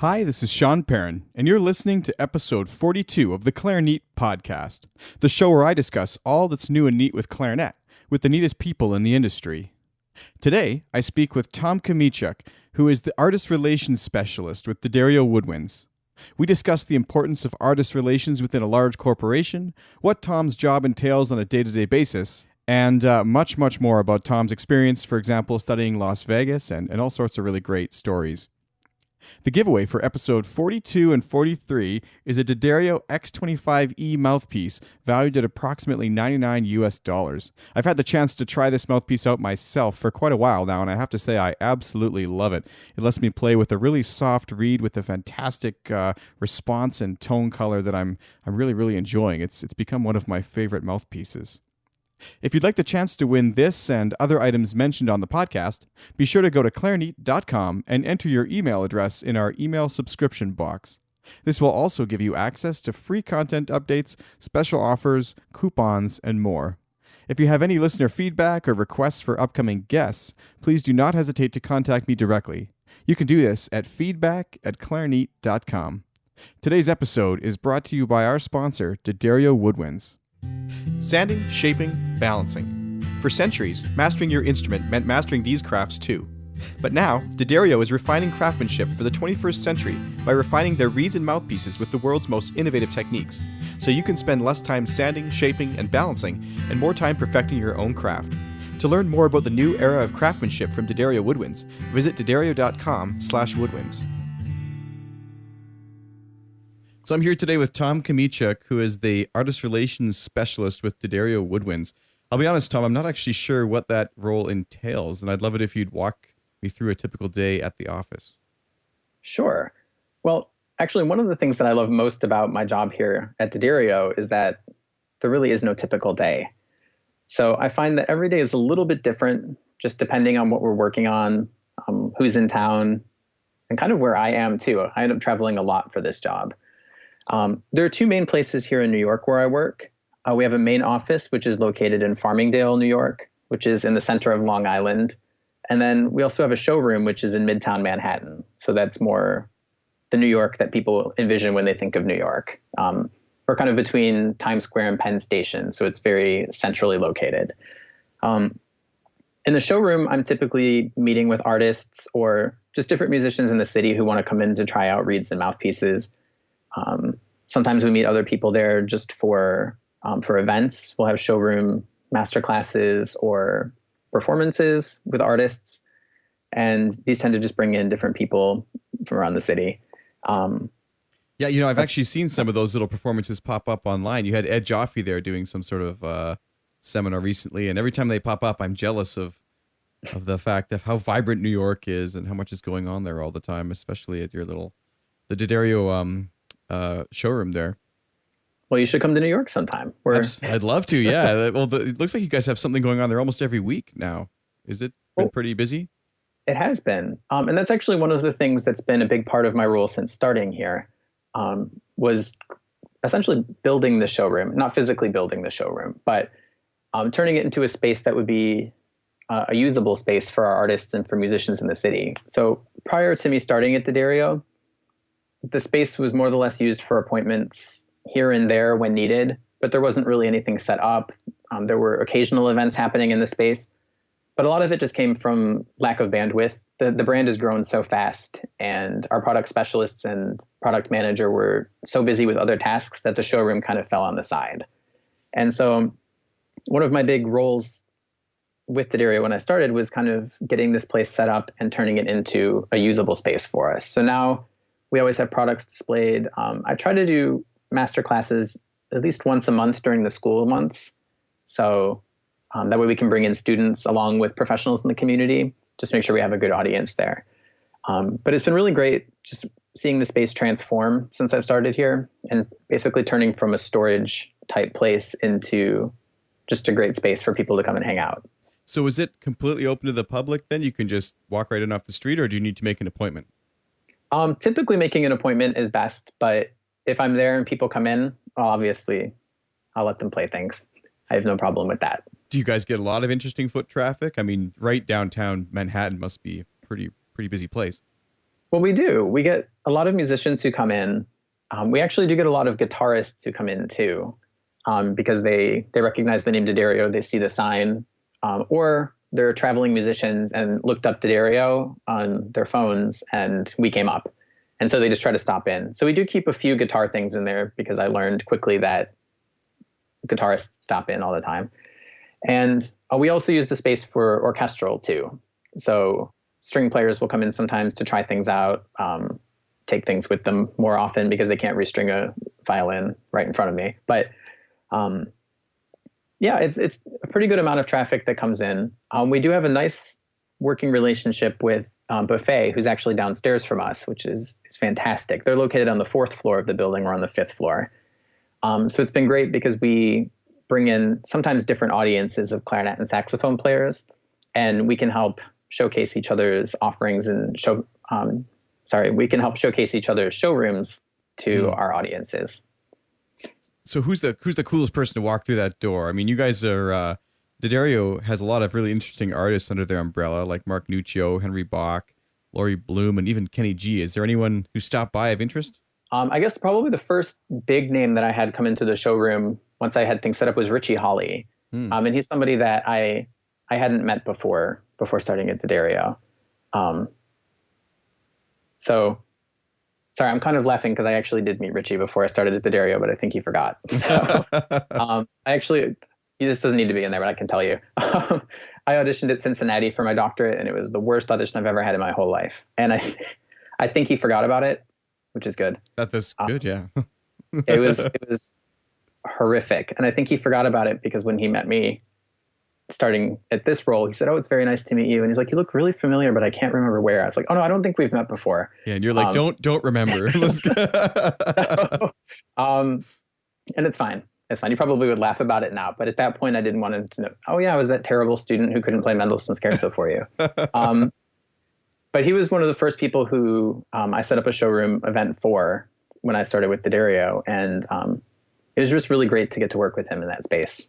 Hi, this is Sean Perrin, and you're listening to episode 42 of the Clarinet podcast, the show where I discuss all that's new and neat with clarinet, with the neatest people in the industry. Today, I speak with Tom Kmiecik, who is the Artist Relations Specialist with D'Addario Woodwinds. We discuss the importance of artist relations within a large corporation, what Tom's job entails on a day-to-day basis, and much more about Tom's experience, for example, studying Las Vegas and all sorts of really great stories. The giveaway for episode 42 and 43 is a D'Addario X25E mouthpiece valued at approximately $99 US. I've had the chance to try this mouthpiece out myself for quite a while now, and I have to say I absolutely love it. It lets me play with a really soft reed with a fantastic response and tone color that I'm really enjoying. It's become one of my favorite mouthpieces. If you'd like the chance to win this and other items mentioned on the podcast, be sure to go to clarinet.com and enter your email address in our email subscription box. This will also give you access to free content updates, special offers, coupons, and more. If you have any listener feedback or requests for upcoming guests, please do not hesitate to contact me directly. You can do this at feedback@clarinet.com. Today's episode is brought to you by our sponsor, D'Addario Woodwinds. Sanding, shaping, balancing. For centuries, mastering your instrument meant mastering these crafts too. But now, D'Addario is refining craftsmanship for the 21st century by refining their reeds and mouthpieces with the world's most innovative techniques, so you can spend less time sanding, shaping, and balancing, and more time perfecting your own craft. To learn more about the new era of craftsmanship from D'Addario Woodwinds, visit d'addario.com/woodwinds. So I'm here today with Tom Kmiecik, who is the Artist Relations Specialist with D'Addario Woodwinds. I'll be honest, Tom, I'm not actually sure what that role entails, and I'd love it if you'd walk me through a typical day at the office. Sure. Well, actually, one of the things that I love most about my job here at D'Addario is that there really is no typical day. So I find that every day is a little bit different, just depending on what we're working on, who's in town, and kind of where I am, too. I end up traveling a lot for this job. There are two main places here in New York where I work. We have a main office, which is located in Farmingdale, New York, which is in the center of Long Island. And then we also have a showroom, which is in Midtown Manhattan. So that's more the New York that people envision when they think of New York. We're kind of between Times Square and Penn Station, so it's very centrally located. In the showroom, I'm typically meeting with artists or just different musicians in the city who want to come in to try out reeds and mouthpieces. Sometimes we meet other people there just for events. We'll have showroom masterclasses or performances with artists. And these tend to just bring in different people from around the city. I've actually seen some of those little performances pop up online. You had Ed Jaffe there doing some sort of seminar recently. And every time they pop up, I'm jealous of the fact of how vibrant New York is and how much is going on there all the time, especially at the D'Addario showroom there. Well, you should come to New York sometime. I'd love to, yeah. Well, it looks like you guys have something going on there almost every week now. Is it been pretty busy? It has been. And that's actually one of the things that's been a big part of my role since starting here, was essentially building the showroom, not physically building the showroom, but turning it into a space that would be a usable space for our artists and for musicians in the city. So prior to me starting at D'Addario, the space was more or less used for appointments here and there when needed, but there wasn't really anything set up. There were occasional events happening in the space, but a lot of it just came from lack of bandwidth. The brand has grown so fast, and our product specialists and product manager were so busy with other tasks that the showroom kind of fell on the side. And so one of my big roles with D'Addario when I started was kind of getting this place set up and turning it into a usable space for us. So now we always have products displayed. I try to do master classes at least once a month during the school months. So that way we can bring in students along with professionals in the community, just make sure we have a good audience there. But it's been really great just seeing the space transform since I've started here and basically turning from a storage type place into just a great space for people to come and hang out. So is it completely open to the public then? You can just walk right in off the street, or do you need to make an appointment? Typically making an appointment is best, but if I'm there and people come in, obviously I'll let them play things. I have no problem with that. Do you guys get a lot of interesting foot traffic? I mean, right downtown Manhattan must be a pretty busy place. Well, we do. We get a lot of musicians who come in. We actually do get a lot of guitarists who come in too, because they recognize the name D'Addario, they see the sign, or they're traveling musicians and looked up D'Addario on their phones, and we came up. And so they just try to stop in. So we do keep a few guitar things in there because I learned quickly that guitarists stop in all the time. And we also use the space for orchestral too. So string players will come in sometimes to try things out, take things with them more often because they can't restring a violin right in front of me. But yeah, it's a pretty good amount of traffic that comes in. We do have a nice working relationship with Buffet, who's actually downstairs from us, which is fantastic. They're located on the 4th floor of the building. We're on the 5th floor. So it's been great because we bring in sometimes different audiences of clarinet and saxophone players, and we can help showcase each other's offerings and we can help showcase each other's showrooms to our audiences. So who's the coolest person to walk through that door? I mean, you guys are D'Addario has a lot of really interesting artists under their umbrella, like Mark Nuccio, Henry Bach, Laurie Bloom, and even Kenny G. Is there anyone who stopped by of interest? I guess probably the first big name that I had come into the showroom once I had things set up was Richie Hawley. And he's somebody that I hadn't met before starting at D'Addario. So, sorry, I'm kind of laughing because I actually did meet Richie before I started at D'Addario, but I think he forgot. So, this doesn't need to be in there, but I can tell you. I auditioned at Cincinnati for my doctorate, and it was the worst audition I've ever had in my whole life. And I think he forgot about it, which is good. That's good, yeah. it was horrific, and I think he forgot about it because when he met me starting at this role, he said, "Oh, it's very nice to meet you." And he's like, "You look really familiar, but I can't remember where." I was like, "Oh no, I don't think we've met before." Yeah, and you're like, "Don't remember." And it's fine. It's fine. You probably would laugh about it now, but at that point, I didn't want him to know. Oh yeah, I was that terrible student who couldn't play Mendelssohn's Scherzo for you. But he was one of the first people who I set up a showroom event for when I started with D'Addario, and it was just really great to get to work with him in that space.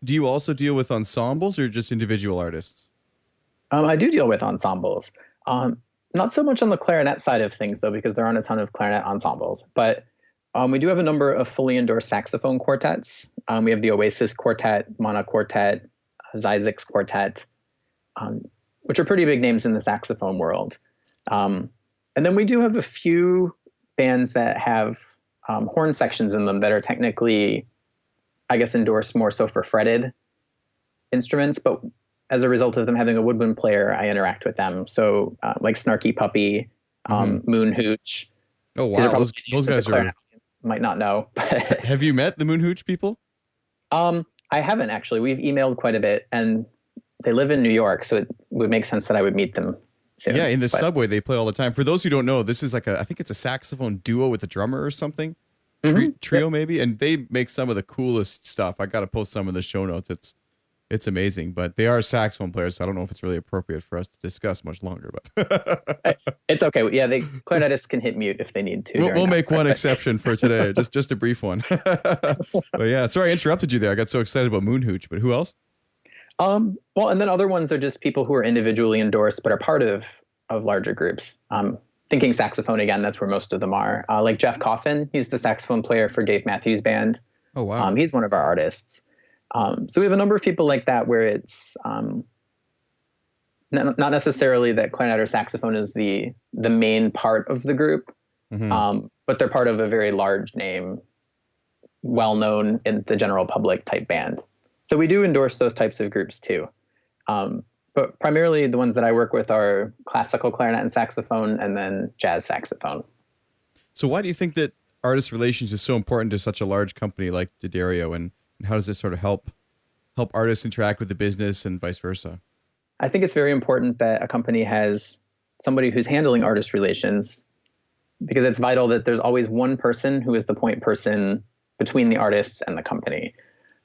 Do you also deal with ensembles or just individual artists? I do deal with ensembles. Not so much on the clarinet side of things, though, because there aren't a ton of clarinet ensembles. But we do have a number of fully endorsed saxophone quartets. We have the Oasis Quartet, Mana Quartet, Zizek's Quartet, which are pretty big names in the saxophone world. And then we do have a few bands that have horn sections in them that are technically, I guess, endorsed more so for fretted instruments. But as a result of them having a woodwind player, I interact with them. So like Snarky Puppy, Moon Hooch. Oh, wow. Those guys are... might not know. Have you met the Moon Hooch people? I haven't, actually. We've emailed quite a bit, and they live in New York, so it would make sense that I would meet them soon. Yeah, in the subway, they play all the time. For those who don't know, this is like I think it's a saxophone duo with a drummer or something. Trio maybe, and they make some of the coolest stuff. I got to post some of the show notes. It's amazing, but they are saxophone players, so I don't know if it's really appropriate for us to discuss much longer, but it's okay. Yeah, clarinetists can hit mute if they need to. We'll make one exception for today, just a brief one. But yeah, sorry I interrupted you there. I got so excited about Moon Hooch, but who else? Well, and then other ones are just people who are individually endorsed but are part of larger groups. Thinking saxophone again, that's where most of them are. Like Jeff Coffin, he's the saxophone player for Dave Matthews Band. Oh, wow. He's one of our artists. So we have a number of people like that where it's not necessarily that clarinet or saxophone is the main part of the group, but they're part of a very large name, well-known in the general public type band. So we do endorse those types of groups too. But primarily the ones that I work with are classical clarinet and saxophone, and then jazz saxophone. So why do you think that artist relations is so important to such a large company like D'Addario, and how does this sort of help artists interact with the business and vice versa? I think it's very important that a company has somebody who's handling artist relations, because it's vital that there's always one person who is the point person between the artists and the company.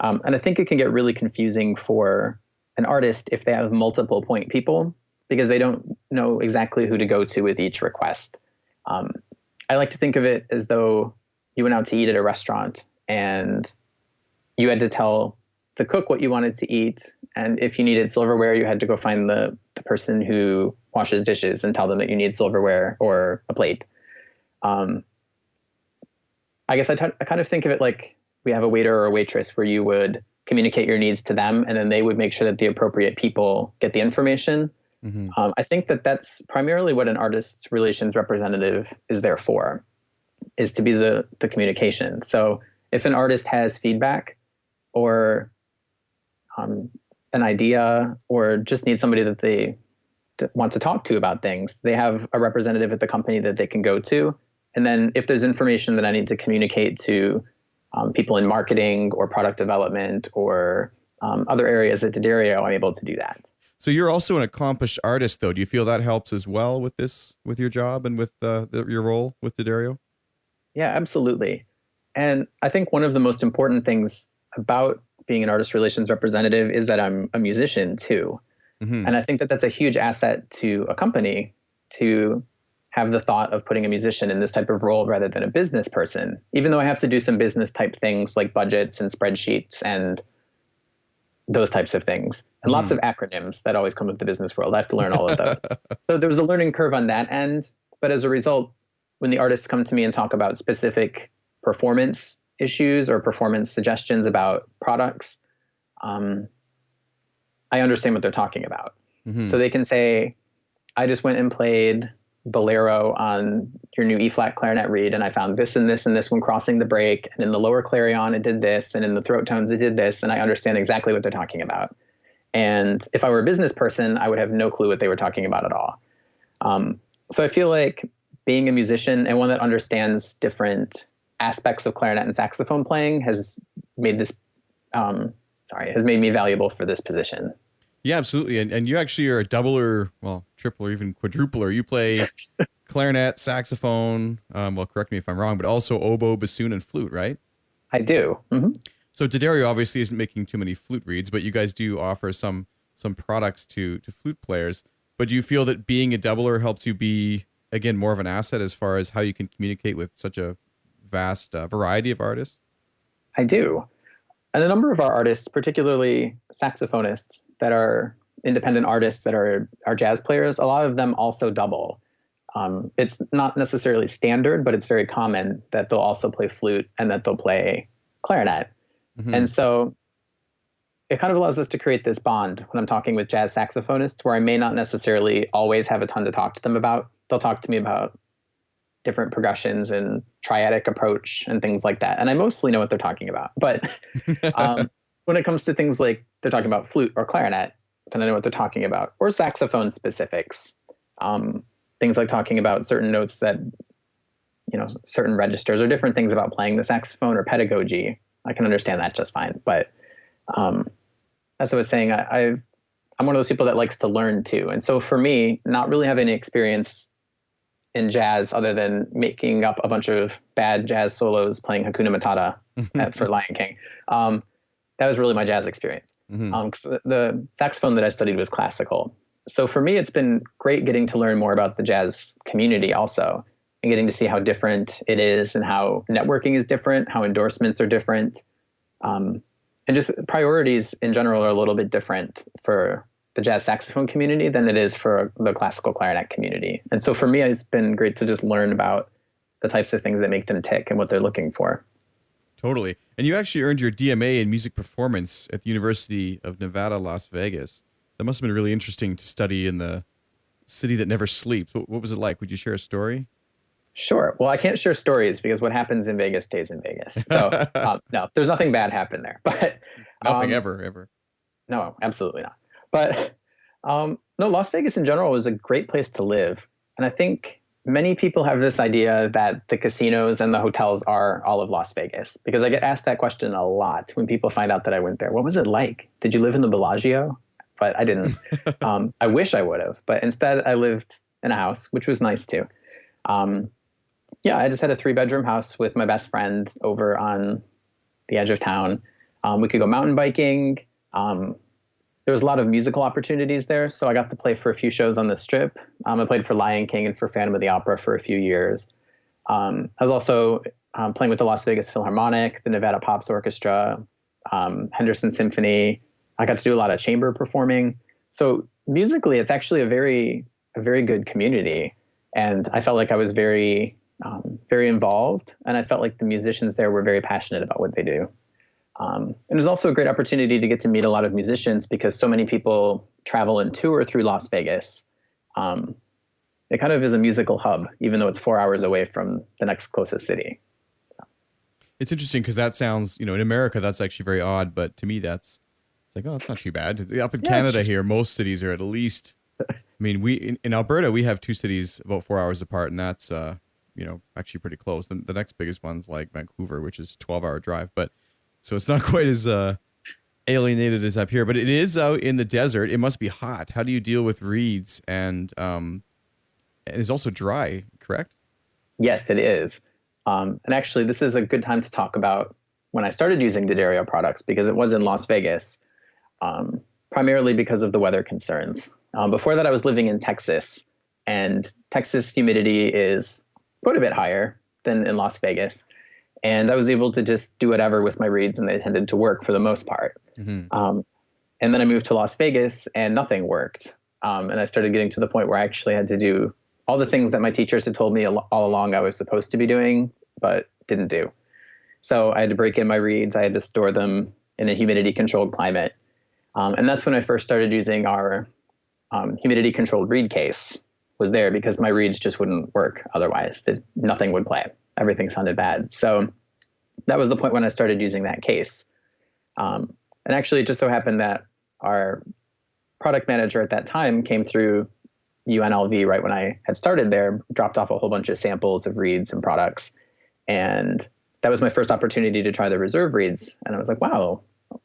And I think it can get really confusing for an artist if they have multiple point people, because they don't know exactly who to go to with each request. I like to think of it as though you went out to eat at a restaurant and you had to tell the cook what you wanted to eat. And if you needed silverware, you had to go find the the person who washes dishes and tell them that you need silverware or a plate. I guess I kind of think of it like we have a waiter or a waitress where you would communicate your needs to them, and then they would make sure that the appropriate people get the information. Mm-hmm. I think that that's primarily what an artist relations representative is there for, is to be the communication. So if an artist has feedback or an idea or just needs somebody that they want to talk to about things, they have a representative at the company that they can go to. And then if there's information that I need to communicate to people in marketing or product development or other areas at D'Addario, I'm able to do that. So you're also an accomplished artist, though. Do you feel that helps as well with your job and with your role with D'Addario? Yeah, absolutely. And I think one of the most important things about being an artist relations representative is that I'm a musician too. Mm-hmm. And I think that that's a huge asset to a company to have the thought of putting a musician in this type of role rather than a business person, even though I have to do some business type things like budgets and spreadsheets and those types of things. And lots of acronyms that always come with the business world. I have to learn all of those. So there was a learning curve on that end. But as a result, when the artists come to me and talk about specific performance issues or performance suggestions about products, I understand what they're talking about. Mm-hmm. So they can say, I just went and played Bolero on your new E-flat clarinet reed, and I found this and this and this when crossing the break, and in the lower clarion it did this, and in the throat tones it did this, and I understand exactly what they're talking about. And if I were a business person, I would have no clue what they were talking about at all. So I feel like being a musician and one that understands different aspects of clarinet and saxophone playing has made me valuable for this position. Yeah, absolutely. And you actually are a doubler, well, triple or even quadrupler. You play clarinet, saxophone, well, correct me if I'm wrong, but also oboe, bassoon, and flute, right? I do. Mm-hmm. So D'Addario obviously isn't making too many flute reeds, but you guys do offer some products to flute players. But do you feel that being a doubler helps you be, again, more of an asset as far as how you can communicate with such a vast variety of artists? I do. And a number of our artists, particularly saxophonists that are independent artists that are jazz players, a lot of them also double. It's not necessarily standard, but it's very common that they'll also play flute and that they'll play clarinet. Mm-hmm. And so it kind of allows us to create this bond when I'm talking with jazz saxophonists where I may not necessarily always have a ton to talk to them about. They'll talk to me about different progressions and triadic approach and things like that. And I mostly know what they're talking about. But when it comes to things like they're talking about flute or clarinet, then I know what they're talking about. Or saxophone specifics. Things like talking about certain notes that, certain registers or different things about playing the saxophone or pedagogy. I can understand that just fine. But as I was saying, I'm one of those people that likes to learn too. And so for me, not really having any experience in jazz other than making up a bunch of bad jazz solos playing Hakuna Matata for Lion King. That was really my jazz experience. Mm-hmm. 'Cause the saxophone that I studied was classical. So for me, it's been great getting to learn more about the jazz community also and getting to see how different it is and how networking is different, how endorsements are different. And just priorities in general are a little bit different for the jazz saxophone community than it is for the classical clarinet community. And so for me, it's been great to just learn about the types of things that make them tick and what they're looking for. Totally. And you actually earned your DMA in music performance at the University of Nevada, Las Vegas. That must have been really interesting to study in the city that never sleeps. What was it like? Would you share a story? Sure. Well, I can't share stories because what happens in Vegas stays in Vegas. So no, there's nothing bad happened there. But nothing ever. No, absolutely not. But no, Las Vegas in general was a great place to live. And I think many people have this idea that the casinos and the hotels are all of Las Vegas, because I get asked that question a lot when people find out that I went there. What was it like? Did you live in the Bellagio? But I didn't. I wish I would have. But instead, I lived in a house, which was nice too. Yeah, I just had a 3-bedroom house with my best friend over on the edge of town. We could go mountain biking. There was a lot of musical opportunities there, so I got to play for a few shows on the Strip. I played for Lion King and for Phantom of the Opera for a few years. I was also playing with the Las Vegas Philharmonic, the Nevada Pops Orchestra, Henderson Symphony. I got to do a lot of chamber performing. So musically, it's actually a very good community, and I felt like I was very involved, and I felt like the musicians there were very passionate about what they do. And it was also a great opportunity to get to meet a lot of musicians because so many people travel and tour through Las Vegas. It kind of is a musical hub, even though it's 4 hours away from the next closest city. It's interesting because that sounds, in America, that's actually very odd. But to me, it's like, oh, it's not too bad. Up in Canada here, most cities are at least, I mean, in Alberta, we have two cities about 4 hours apart, and that's, actually pretty close. The next biggest one's like Vancouver, which is a 12-hour drive. But so it's not quite as alienated as up here, but it is out in the desert. It must be hot. How do you deal with reeds? And it's also dry, correct? Yes, it is. And actually, this is a good time to talk about when I started using D'Addario products because it was in Las Vegas, primarily because of the weather concerns. Before that, I was living in Texas, and Texas humidity is quite a bit higher than in Las Vegas. And I was able to just do whatever with my reeds, and they tended to work for the most part. Mm-hmm. And then I moved to Las Vegas, and nothing worked. And I started getting to the point where I actually had to do all the things that my teachers had told me all along I was supposed to be doing, but didn't do. So I had to break in my reeds. I had to store them in a humidity-controlled climate. And that's when I first started using our humidity-controlled reed case was there because my reeds just wouldn't work otherwise. Nothing would play. Everything sounded bad. So that was the point when I started using that case. And actually, it just so happened that our product manager at that time came through UNLV right when I had started there, dropped off a whole bunch of samples of reeds and products. And that was my first opportunity to try the reserve reeds. And I was like, wow,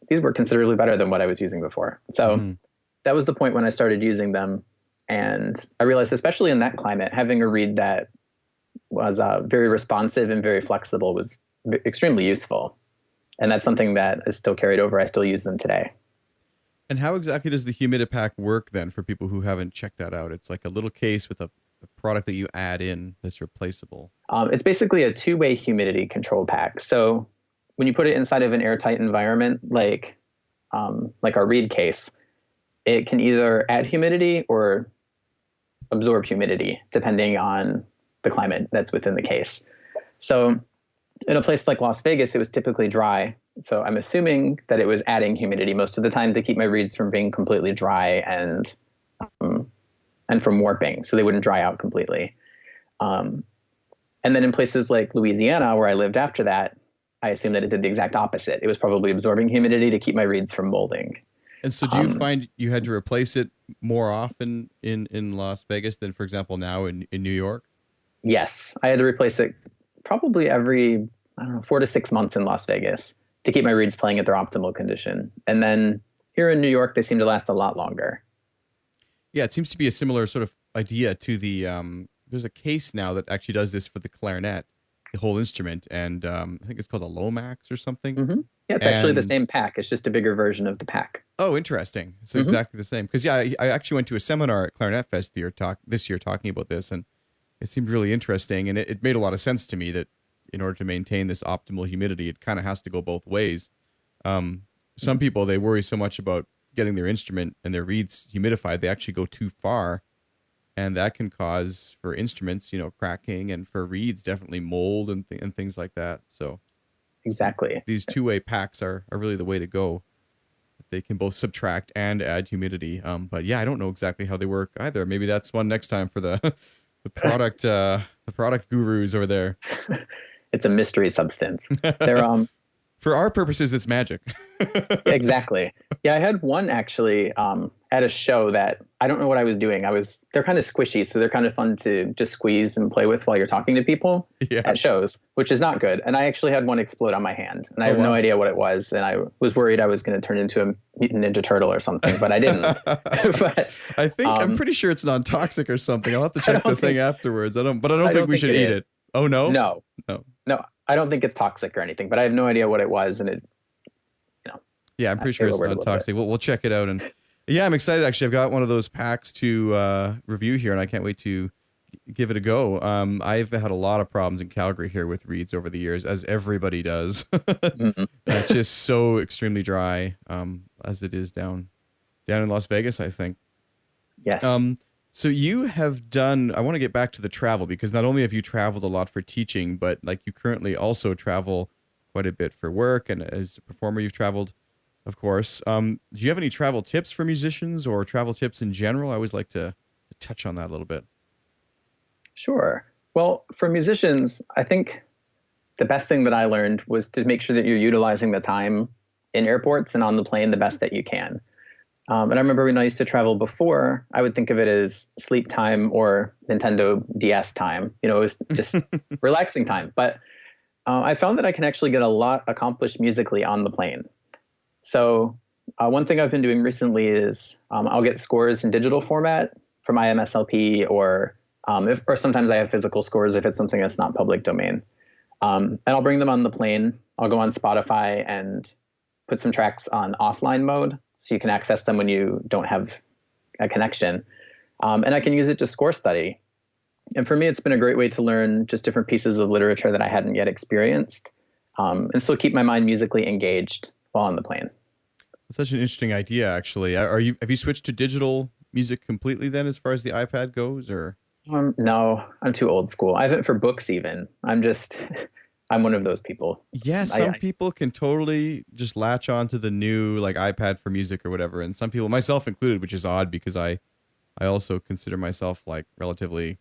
these were considerably better than what I was using before. So that was the point when I started using them. And I realized, especially in that climate, having a reed that was very responsive and very flexible was extremely useful. And that's something that is still carried over. I still use them today. And how exactly does the Humidipack work then for people who haven't checked that out? It's like a little case with a product that you add in that's replaceable. It's basically a two-way humidity control pack. So when you put it inside of an airtight environment, like our reed case, it can either add humidity or absorb humidity, depending on the climate that's within the case. So in a place like Las Vegas, it was typically dry. So I'm assuming that it was adding humidity most of the time to keep my reeds from being completely dry and from warping, so they wouldn't dry out completely. And then in places like Louisiana, where I lived after that, I assume that it did the exact opposite. It was probably absorbing humidity to keep my reeds from molding. And so do you find you had to replace it more often in Las Vegas than, for example, now in New York? Yes, I had to replace it probably every, 4 to 6 months in Las Vegas to keep my reeds playing at their optimal condition. And then here in New York, they seem to last a lot longer. Yeah, it seems to be a similar sort of idea to the, there's a case now that actually does this for the clarinet, the whole instrument, and I think it's called a Lomax or something. Mm-hmm. Yeah, it's actually the same pack. It's just a bigger version of the pack. Oh, interesting. It's exactly the same. Because, yeah, I actually went to a seminar at Clarinet Fest this year talking about this, and it seemed really interesting, and it made a lot of sense to me that in order to maintain this optimal humidity, it kind of has to go both ways. Some people, they worry so much about getting their instrument and their reeds humidified, they actually go too far, and that can cause for instruments, cracking, and for reeds, definitely mold and things like that. So exactly, these two-way packs are really the way to go. They can both subtract and add humidity. But yeah, I don't know exactly how they work either. Maybe that's one next time for the product gurus over there. It's a mystery substance. They're for our purposes, it's magic. Exactly. Yeah, I had one actually at a show that I don't know what I was doing. They're kind of squishy, so they're kind of fun to just squeeze and play with while you're talking to people at shows, which is not good. And I actually had one explode on my hand, and I have no idea what it was. And I was worried I was going to turn into a mutant ninja turtle or something, but I didn't. But I think I'm pretty sure it's non-toxic or something. I'll have to check the thing afterwards. I don't think we should eat it. Oh no? No. I don't think it's toxic or anything, but I have no idea what it was, and it. Yeah, I'm pretty sure it's not toxic. We'll check it out, and yeah, I'm excited. Actually, I've got one of those packs to review here, and I can't wait to give it a go. I've had a lot of problems in Calgary here with reeds over the years, as everybody does. It's just so extremely dry, as it is down down in Las Vegas, I think. Yes. So you have done, I want to get back to the travel, because not only have you traveled a lot for teaching, but like you currently also travel quite a bit for work. And as a performer, you've traveled, of course. Do you have any travel tips for musicians or travel tips in general? I always like to touch on that a little bit. Sure. Well, for musicians, I think the best thing that I learned was to make sure that you're utilizing the time in airports and on the plane the best that you can. And I remember when I used to travel before, I would think of it as sleep time or Nintendo DS time. You know, it was just relaxing time. But I found that I can actually get a lot accomplished musically on the plane. So one thing I've been doing recently is I'll get scores in digital format from IMSLP, or sometimes I have physical scores if it's something that's not public domain. And I'll bring them on the plane. I'll go on Spotify and put some tracks on offline mode, so you can access them when you don't have a connection. And I can use it to score study. And for me, it's been a great way to learn just different pieces of literature that I hadn't yet experienced, and still keep my mind musically engaged while on the plane. That's such an interesting idea, actually. Have you switched to digital music completely then, as far as the iPad goes, or? No, I'm too old school. I haven't for books even. I'm one of those people. Yeah, some people can totally just latch on to the new like iPad for music or whatever. And some people, myself included, which is odd because I also consider myself like relatively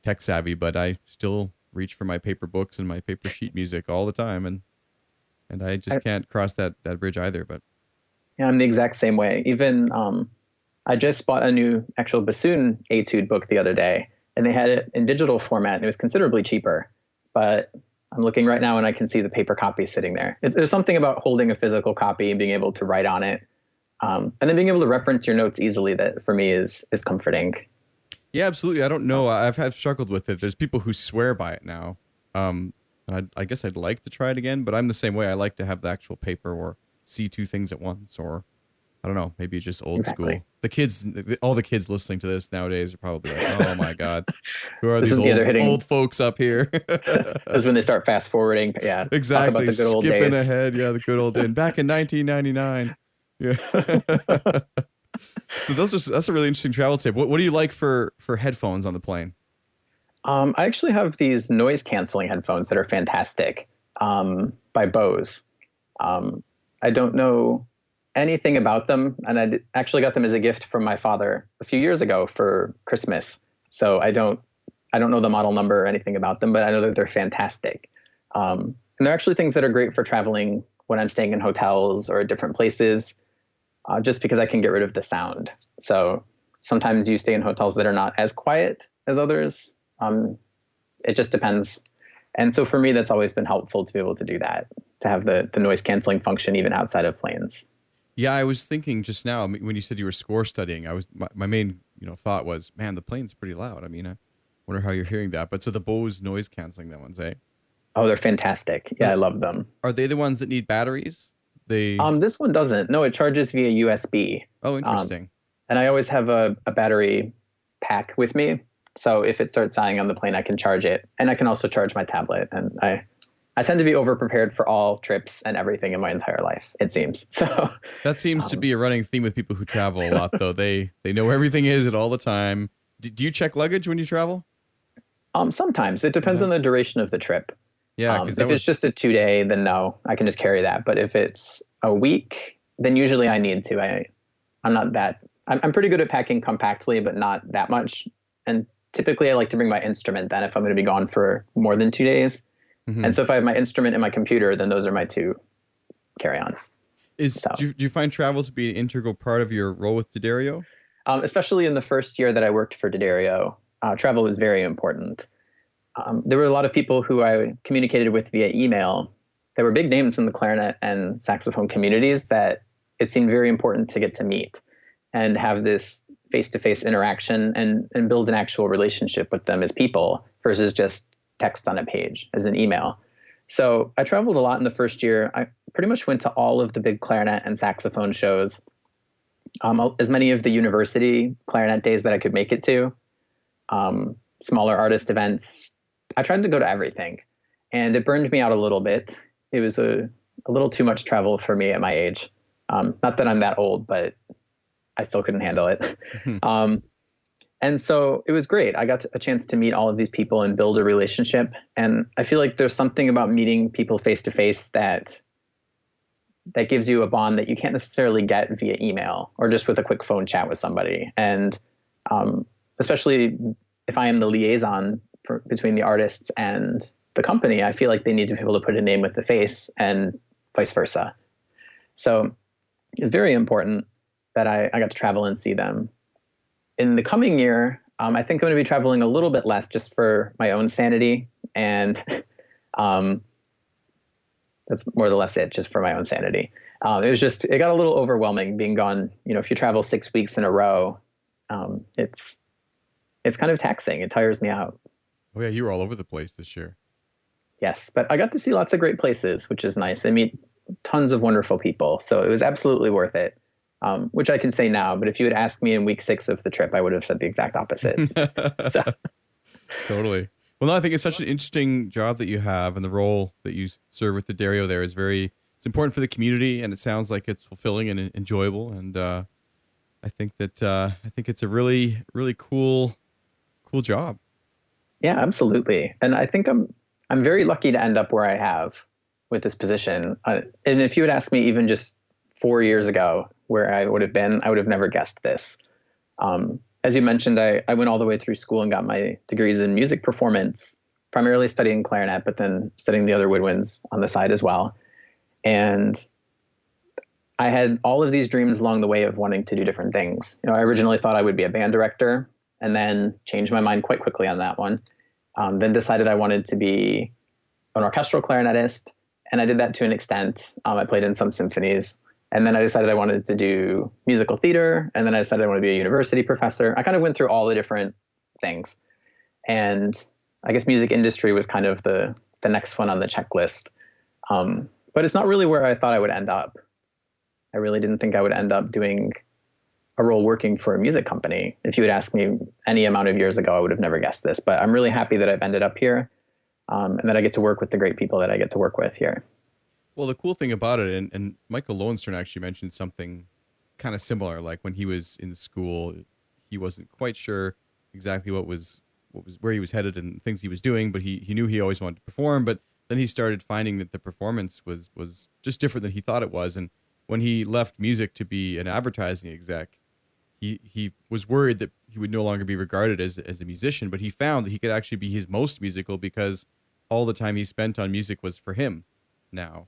tech savvy, but I still reach for my paper books and my paper sheet music all the time. And I just can't cross that bridge either. But yeah, I'm the exact same way. Even I just bought a new actual bassoon etude book the other day, and they had it in digital format, and it was considerably cheaper. But I'm looking right now, and I can see the paper copy sitting there. There's something about holding a physical copy and being able to write on it, and then being able to reference your notes easily, that for me is comforting. Yeah, absolutely. I don't know. I've struggled with it. There's people who swear by it now. And I guess I'd like to try it again, but I'm the same way. I like to have the actual paper or see two things at once, or I don't know, maybe it's just old school. The kids, all the kids listening to this nowadays are probably like, oh my God, who are these old folks up here? This is when they start fast forwarding. Yeah, exactly. Talk about the good old Skipping days. ahead. Yeah, the good old days. Back in 1999. Yeah. So that's a really interesting travel tip. What do you like for headphones on the plane? I actually have these noise canceling headphones that are fantastic, by Bose. I don't know anything about them, and I actually got them as a gift from my father a few years ago for Christmas. So I don't know the model number or anything about them, but I know that they're fantastic. And they're actually things that are great for traveling when I'm staying in hotels or at different places, just because I can get rid of the sound. So sometimes you stay in hotels that are not as quiet as others. It just depends. And so for me, that's always been helpful to be able to do that, to have the noise canceling function even outside of planes. Yeah, I was thinking just now when you said you were score studying, my main thought was, man, the plane's pretty loud. I mean, I wonder how you're hearing that. But so the Bose noise canceling, that ones, eh? Oh, they're fantastic. Yeah, I love them. Are they the ones that need batteries? This one doesn't. No, it charges via USB. Oh, interesting. And I always have a battery pack with me. So if it starts dying on the plane, I can charge it. And I can also charge my tablet. And I tend to be over-prepared for all trips and everything in my entire life, it seems. So that seems to be a running theme with people who travel a lot, though. They know everything is at all the time. Do you check luggage when you travel? Sometimes. It depends on the duration of the trip. Yeah, if it's just a 2-day, then no, I can just carry that. But if it's a week, then usually I need to. I'm pretty good at packing compactly, but not that much. And typically I like to bring my instrument then if I'm going to be gone for more than 2 days. Mm-hmm. And so if I have my instrument and my computer, then those are my two carry-ons. Do you find travel to be an integral part of your role with D'Addario? Especially in the first year that I worked for D'Addario, travel was very important. There were a lot of people who I communicated with via email. There were big names in the clarinet and saxophone communities that it seemed very important to get to meet and have this face-to-face interaction and build an actual relationship with them as people versus just text on a page as an email. So I traveled a lot in the first year. I pretty much went to all of the big clarinet and saxophone shows, as many of the university clarinet days that I could make it to, smaller artist events. I tried to go to everything, and it burned me out a little bit. It was a little too much travel for me at my age. Not that I'm that old, but I still couldn't handle it. And so it was great. I got a chance to meet all of these people and build a relationship. And I feel like there's something about meeting people face to face that gives you a bond that you can't necessarily get via email or just with a quick phone chat with somebody. And especially if I am the liaison between the artists and the company, I feel like they need to be able to put a name with the face and vice versa. So it's very important that I got to travel and see them. In the coming year, I think I'm going to be traveling a little bit less just for my own sanity. And that's more or less it, just for my own sanity. It got a little overwhelming being gone. If you travel 6 weeks in a row, it's kind of taxing. It tires me out. Oh yeah, you were all over the place this year. Yes, but I got to see lots of great places, which is nice. I meet tons of wonderful people. So it was absolutely worth it. Which I can say now, but if you had asked me in week 6 of the trip, I would have said the exact opposite. So. Totally. Well, no, I think it's such an interesting job that you have, and the role that you serve with D'Addario there is it's important for the community, and it sounds like it's fulfilling and enjoyable. And I think it's a really, really cool job. Yeah, absolutely. And I think I'm very lucky to end up where I have with this position. And if you had asked me even just 4 years ago where I would have been, I would have never guessed this. As you mentioned, I went all the way through school and got my degrees in music performance, primarily studying clarinet, but then studying the other woodwinds on the side as well. And I had all of these dreams along the way of wanting to do different things. I originally thought I would be a band director and then changed my mind quite quickly on that one. Then decided I wanted to be an orchestral clarinetist, and I did that to an extent. I played in some symphonies. And then I decided I wanted to do musical theater. And then I decided I wanted to be a university professor. I kind of went through all the different things. And I guess music industry was kind of the next one on the checklist. But it's not really where I thought I would end up. I really didn't think I would end up doing a role working for a music company. If you had asked me any amount of years ago, I would have never guessed this. But I'm really happy that I've ended up here and that I get to work with the great people that I get to work with here. Well, the cool thing about it, and Michael Lowenstern actually mentioned something kind of similar. Like when he was in school, he wasn't quite sure exactly where he was headed and things he was doing, but he knew he always wanted to perform. But then he started finding that the performance was just different than he thought it was. And when he left music to be an advertising exec, he was worried that he would no longer be regarded as a musician. But he found that he could actually be his most musical because all the time he spent on music was for him now.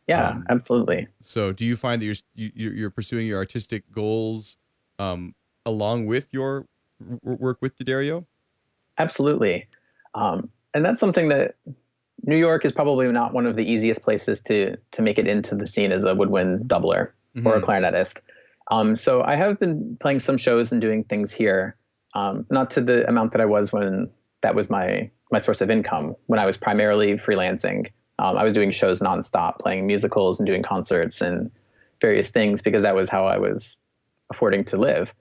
Yeah, absolutely. So do you find that you're pursuing your artistic goals along with your work with D'Addario? Absolutely. And that's something that New York is probably not one of the easiest places to make it into the scene as a woodwind doubler or a clarinetist. So I have been playing some shows and doing things here, not to the amount that I was when that was my source of income, when I was primarily freelancing. I was doing shows nonstop, playing musicals and doing concerts and various things because that was how I was affording to live.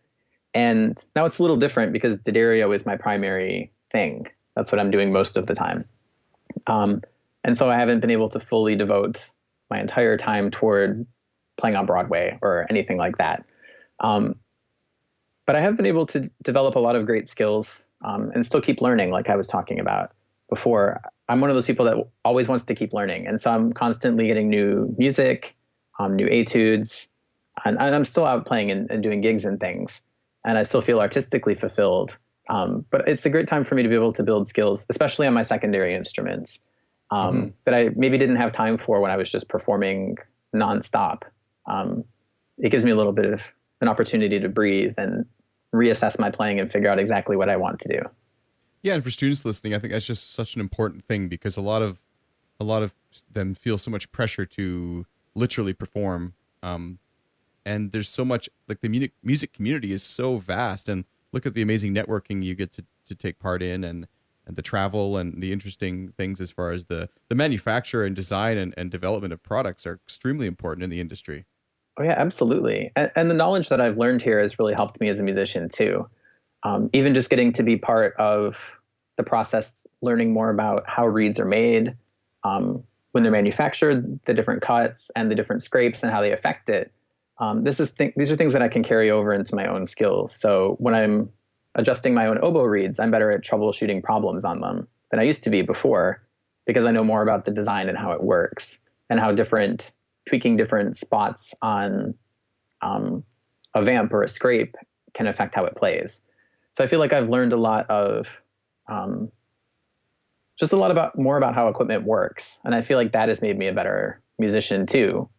And now it's a little different because D'Addario is my primary thing. That's what I'm doing most of the time. And so I haven't been able to fully devote my entire time toward playing on Broadway or anything like that. But I have been able to develop a lot of great skills and still keep learning, like I was talking about before. I'm one of those people that always wants to keep learning. And so I'm constantly getting new music, new etudes, and I'm still out playing and doing gigs and things. And I still feel artistically fulfilled. But it's a great time for me to be able to build skills, especially on my secondary instruments, that I maybe didn't have time for when I was just performing nonstop. It gives me a little bit of an opportunity to breathe and reassess my playing and figure out exactly what I want to do. Yeah, and for students listening, I think that's just such an important thing because a lot of them feel so much pressure to literally perform, and there's so much, like, the music community is so vast, and look at the amazing networking you get to take part in, and the travel and the interesting things as far as the manufacture and design and development of products are extremely important in the industry. Oh yeah, absolutely. And the knowledge that I've learned here has really helped me as a musician too. Even just getting to be part of the process, learning more about how reeds are made, when they're manufactured, the different cuts and the different scrapes and how they affect it. These are things that I can carry over into my own skills. So when I'm adjusting my own oboe reeds, I'm better at troubleshooting problems on them than I used to be before, because I know more about the design and how it works, and how tweaking different spots on a vamp or a scrape can affect how it plays. So I feel like I've learned a lot of just a lot more about how equipment works, and I feel like that has made me a better musician too.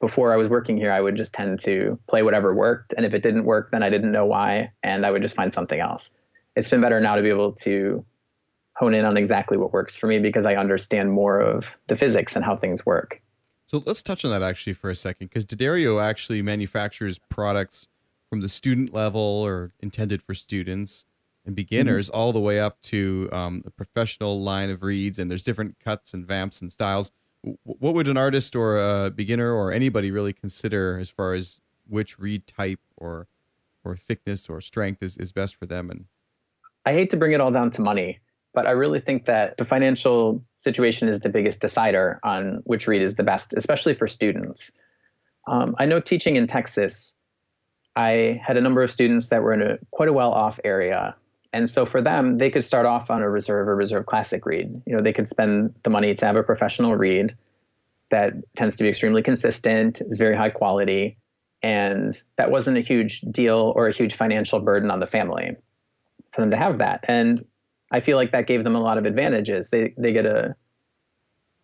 Before I was working here, I would just tend to play whatever worked, and if it didn't work, then I didn't know why, and I would just find something else. It's been better now to be able to hone in on exactly what works for me, because I understand more of the physics and how things work. So let's touch on that actually for a second, because D'Addario actually manufactures products from the student level or intended for students and beginners all the way up to a professional line of reeds, and there's different cuts and vamps and styles. What would an artist or a beginner or anybody really consider as far as which reed type or thickness or strength is best for them? And I hate to bring it all down to money, but I really think that the financial situation is the biggest decider on which reed is the best, especially for students. I know teaching in Texas, I had a number of students that were in quite a well-off area. And so for them, they could start off on a reserve or reserve classic reed. They could spend the money to have a professional reed that tends to be extremely consistent, is very high quality, and that wasn't a huge deal or a huge financial burden on the family for them to have that. And I feel like that gave them a lot of advantages. They get an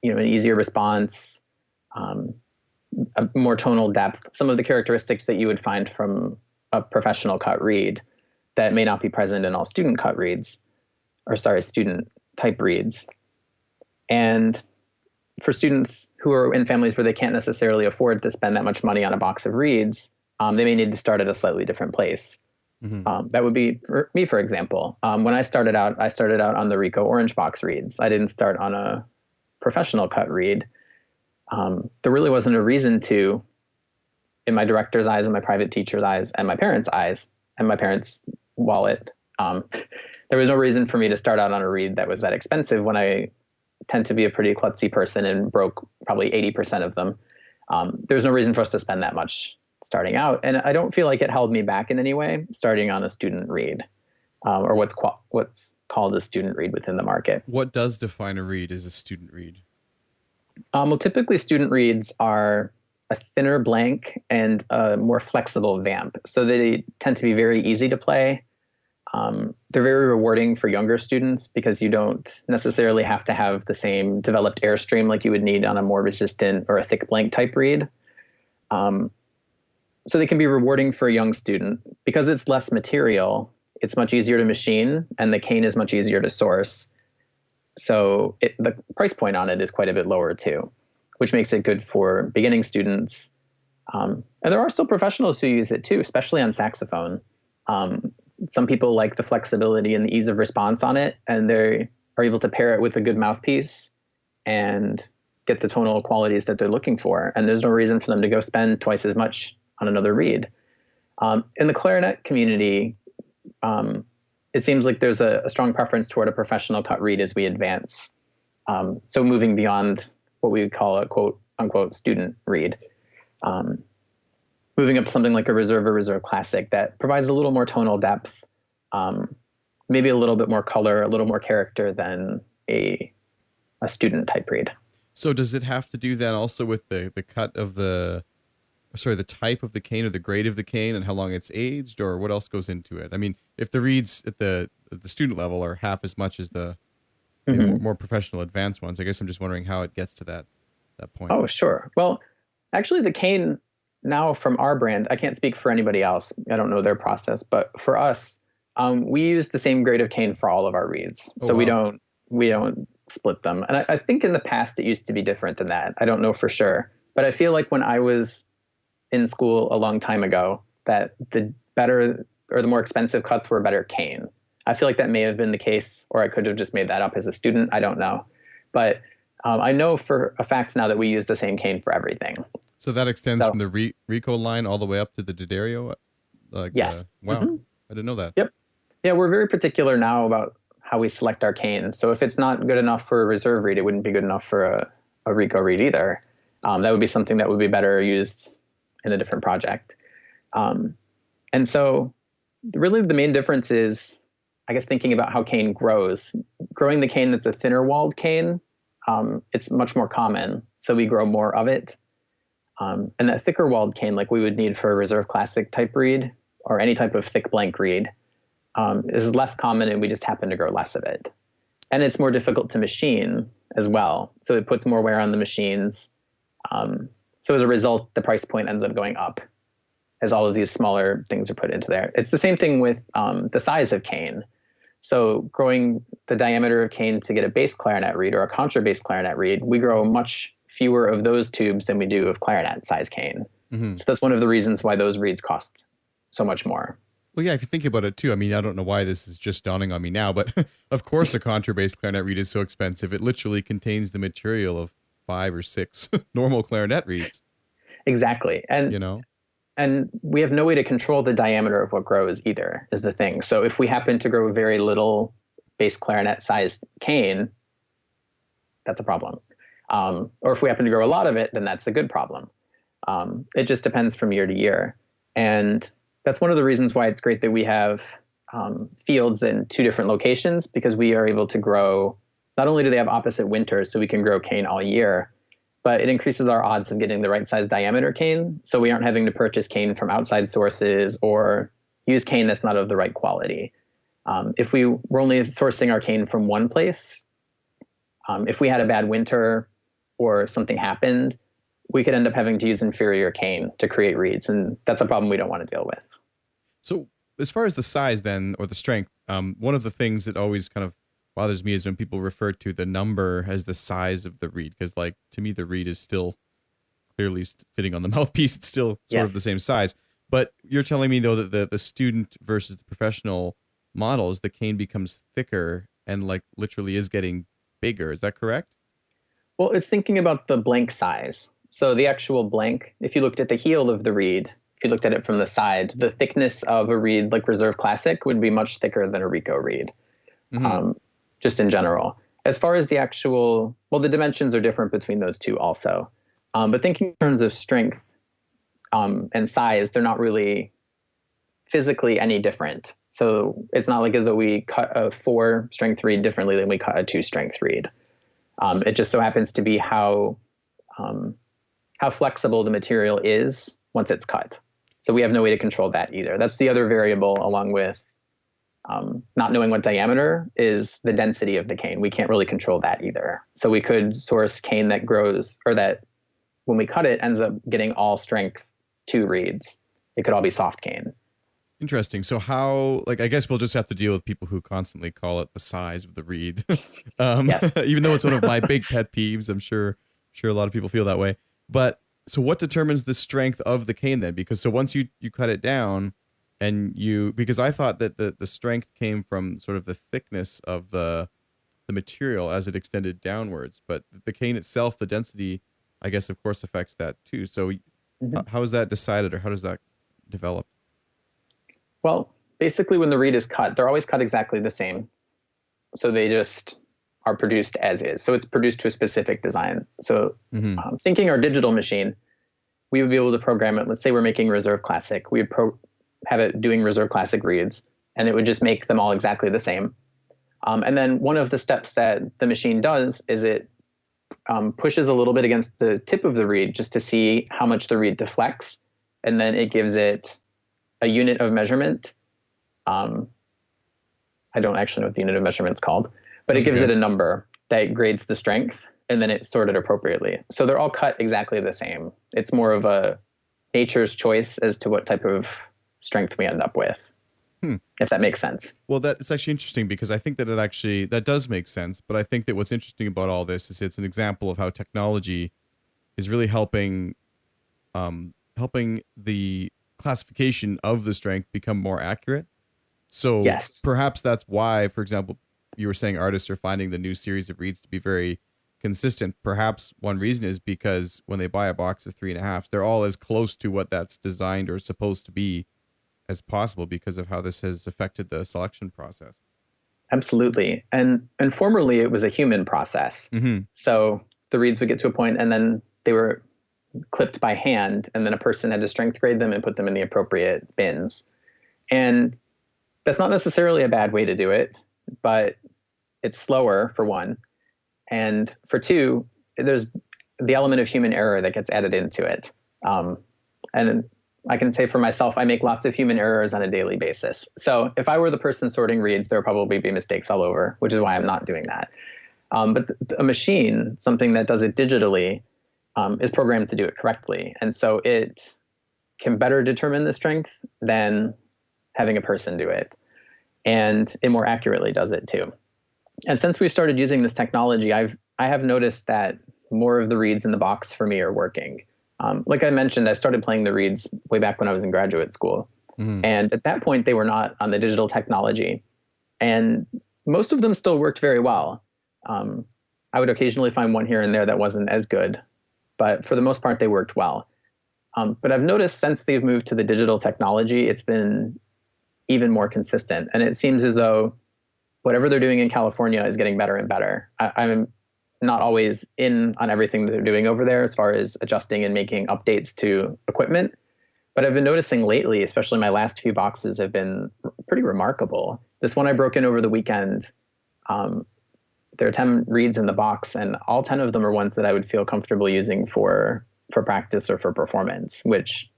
easier response, a more tonal depth, some of the characteristics that you would find from a professional cut reed that may not be present in all student type reeds. And for students who are in families where they can't necessarily afford to spend that much money on a box of reeds, they may need to start at a slightly different place. That would be for me, for example. When I started out on the Rico Orange box reeds. I didn't start on a professional cut reed. There really wasn't a reason to, in my director's eyes and my private teacher's eyes and my parents' eyes and my parents' wallet, there was no reason for me to start out on a reed that was that expensive when I tend to be a pretty klutzy person and broke probably 80% of them. There's no reason for us to spend that much starting out. And I don't feel like it held me back in any way starting on a student reed, or what's called a student reed within the market. what does define a reed as a student reed? Well, typically student reeds are a thinner blank and a more flexible vamp. So they tend to be very easy to play. They're very rewarding for younger students because you don't necessarily have to have the same developed airstream like you would need on a more resistant or a thick blank type reed. So they can be rewarding for a young student because it's less material. It's much easier to machine, and the cane is much easier to source. So the price point on it is quite a bit lower too, which makes it good for beginning students. And there are still professionals who use it too, especially on saxophone. Some people like the flexibility and the ease of response on it, and they are able to pair it with a good mouthpiece and get the tonal qualities that they're looking for. And there's no reason for them to go spend twice as much on another reed. In the clarinet community, it seems like there's a strong preference toward a professional cut reed as we advance. So moving beyond what we would call a quote unquote student reed, moving up to something like a reserve or reserve classic that provides a little more tonal depth, maybe a little bit more color, a little more character than a student type reed. So does it have to do that also with the cut of the type of the cane or the grade of the cane and how long it's aged, or what else goes into it? I mean, if the reeds at the student level are half as much as the more professional advanced ones, I guess I'm just wondering how it gets to that point. Oh, sure. Well, actually the cane now from our brand, I can't speak for anybody else. I don't know their process, but for us, we use the same grade of cane for all of our reeds. So wow. we don't split them. And I think in the past it used to be different than that. I don't know for sure, but I feel like when I was in school a long time ago, that the better or the more expensive cuts were better cane. I feel like that may have been the case, or I could have just made that up as a student. I don't know. But I know for a fact now that we use the same cane for everything. So that extends from the Rico line all the way up to the D'Addario? Yes. Wow. I didn't know that. Yep. Yeah, we're very particular now about how we select our cane. So if it's not good enough for a reserve reed, it wouldn't be good enough for a Rico reed either. That would be something that would be better used in a different project. And so really the main difference is, I guess, thinking about how cane grows. Growing the cane that's a thinner walled cane, it's much more common. So we grow more of it. And that thicker walled cane, like we would need for a reserve classic type reed or any type of thick blank reed, is less common, and we just happen to grow less of it. And it's more difficult to machine as well. So it puts more wear on the machines. So as a result, the price point ends up going up as all of these smaller things are put into there. It's the same thing with the size of cane. So growing the diameter of cane to get a bass clarinet reed or a contrabass clarinet reed, we grow much fewer of those tubes than we do of clarinet size cane. Mm-hmm. So that's one of the reasons why those reeds cost so much more. Well, yeah, if you think about it too, I mean, I don't know why this is just dawning on me now, but of course a contrabass clarinet reed is so expensive. It literally contains the material of 5 or 6 normal clarinet reeds. Exactly. And, and we have no way to control the diameter of what grows either, is the thing. So if we happen to grow very little bass clarinet sized cane, that's a problem. Or if we happen to grow a lot of it, then that's a good problem. It just depends from year to year. And that's one of the reasons why it's great that we have fields in 2 different locations, because we are able to grow, not only do they have opposite winters, so we can grow cane all year, but it increases our odds of getting the right size diameter cane. So we aren't having to purchase cane from outside sources or use cane that's not of the right quality. If we were only sourcing our cane from one place, if we had a bad winter or something happened, we could end up having to use inferior cane to create reeds, and that's a problem we don't want to deal with. So as far as the size then, or the strength, one of the things that always kind of bothers me is when people refer to the number as the size of the reed, because like to me the reed is still clearly fitting on the mouthpiece. It's still sort of the same size. But you're telling me though that the student versus the professional models, the cane becomes thicker and like literally is getting bigger. Is that correct? Well, it's thinking about the blank size. So the actual blank, if you looked at the heel of the reed, if you looked at it from the side, the thickness of a reed like Reserve Classic would be much thicker than a Rico reed, just in general. As far as the actual, well, the dimensions are different between those two also. But thinking in terms of strength and size, they're not really physically any different. So it's not like as though we cut a 4-strength reed differently than we cut a 2-strength reed. It just so happens to be how flexible the material is once it's cut. So we have no way to control that either. That's the other variable, along with not knowing what diameter is, the density of the cane. We can't really control that either. So we could source cane that grows, or that when we cut it ends up getting all strength 2 reeds. It could all be soft cane. Interesting. So how, like, I guess we'll just have to deal with people who constantly call it the size of the reed. Even though it's one of my big pet peeves, I'm sure a lot of people feel that way. But so what determines the strength of the cane then? Because so once you cut it down and because I thought that the strength came from sort of the thickness of the material as it extended downwards, but the cane itself, the density, I guess, of course, affects that too. So how is that decided, or how does that develop? Well, basically when the reed is cut, they're always cut exactly the same. So they just are produced as is. So it's produced to a specific design. So thinking our digital machine, we would be able to program it. Let's say we're making Reserve Classic. We would have it doing Reserve Classic reeds, and it would just make them all exactly the same. And then one of the steps that the machine does is it pushes a little bit against the tip of the reed just to see how much the reed deflects. And then it gives it a unit of measurement. I don't actually know what the unit of measurement's called, but it gives it a number that grades the strength, and then it's sorted appropriately. So they're all cut exactly the same. It's more of a nature's choice as to what type of strength we end up with, if that makes sense. Well, that's actually interesting, because I think that that does make sense. But I think that what's interesting about all this is it's an example of how technology is really helping the classification of the strength become more accurate. So perhaps that's why, for example, you were saying artists are finding the new series of reeds to be very consistent. Perhaps one reason is because when they buy a box of 3.5s, they're all as close to what that's designed or supposed to be as possible, because of how this has affected the selection process. Absolutely. And formerly it was a human process. So the reeds would get to a point, and then they were clipped by hand, and then a person had to strength grade them and put them in the appropriate bins. And that's not necessarily a bad way to do it, but it's slower, for one. And for two, there's the element of human error that gets added into it. And I can say for myself, I make lots of human errors on a daily basis. So if I were the person sorting reads, there would probably be mistakes all over, which is why I'm not doing that. But a machine, something that does it digitally, is programmed to do it correctly. And so it can better determine the strength than having a person do it. And it more accurately does it too. And since we've started using this technology, I have noticed that more of the reads in the box for me are working. Like I mentioned, I started playing the reads way back when I was in graduate school. Mm-hmm. And at that point, they were not on the digital technology. And most of them still worked very well. I would occasionally find one here and there that wasn't as good, but for the most part, they worked well. But I've noticed since they've moved to the digital technology, it's been even more consistent. And it seems as though whatever they're doing in California is getting better and better. I'm not always in on everything that they're doing over there as far as adjusting and making updates to equipment. But I've been noticing lately, especially my last few boxes have been pretty remarkable. This one I broke in over the weekend, there are 10 reads in the box, and all 10 of them are ones that I would feel comfortable using for practice or for performance, which